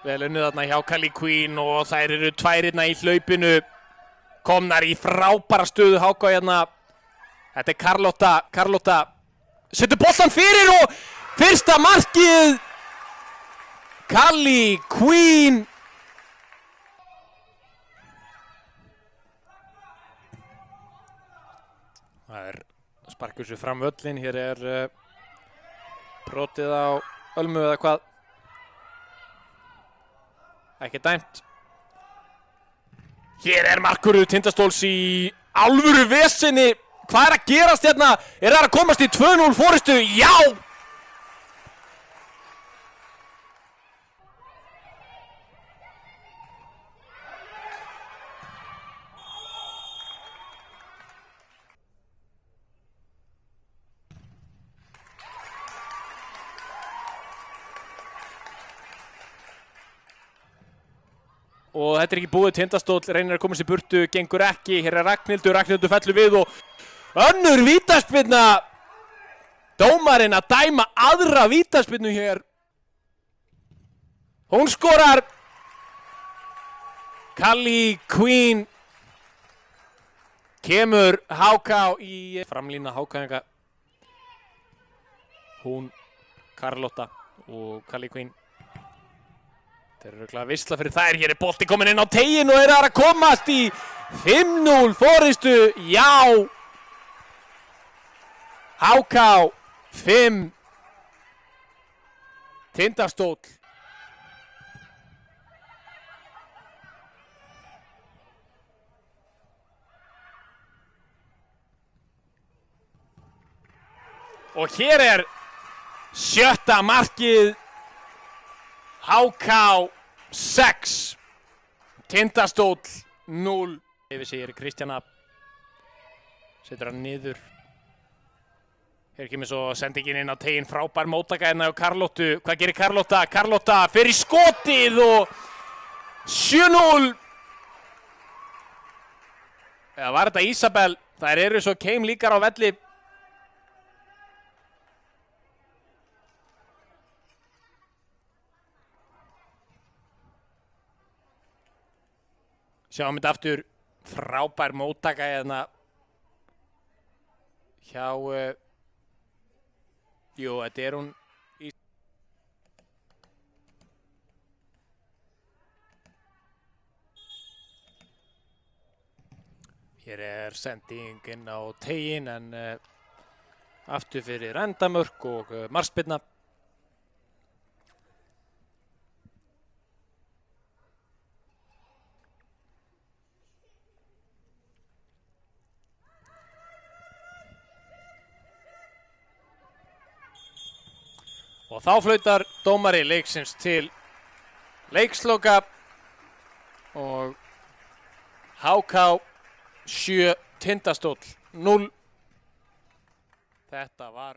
Vel unnið þarna hjá Kali Queen og þær eru tværina í hlaupinu. Komnar í frábæra stöðu HK hérna. Þetta er Carlotta setur boltan fyrir og fyrsta markið. Kali Queen. Það er sparkur sér fram völlin. Hér er brotið á Ölmu eða hvað. Ekki dæmt. Hér er markurinn Tindastóls í alvöru vesinni. Hvað er að gerast hérna? Er það að komast í 2-0 forystu? Já! Og þetta er ekki búið, Tindastóll reynir að komast í burtu, gengur ekki. Hér er Ragnhildur fellur við og önnur vítaspyrna. Dómarinn að dæma aðra vítaspyrnu hér. Hún skorar. Kali Queen. Kemur HK í framlína HK. Hún, Carlotta og Kali Queen. Þeir eru örugglega veisla fyrir þær. Hér er bolti komin inn á teiginn og eru að komast í 5-0 forystu. Já! HK 5. Tindastóll. Og hér er 7. markið. HK 6. Tindastóll 0. Yfir sig er Kristjana. Setur hann niður. Hér kemur svo sendingin inn á teiginn. Frábær móttaka hérna á Carlottu. Hvað gerir Carlotta? Carlotta fer í skotið og 7-0. Eða var þetta Ísabel? Þær eru svo keimlíkar á velli. Sjáum þetta aftur, frábær móttaka hérna hjá, þetta er hún í. Hér er sendingin á teiginn en aftur fyrir endamörk og markspyrna. Og þá flautar dómari leiksins til leiksloka og HK 7, Tindastóll 0. Þetta var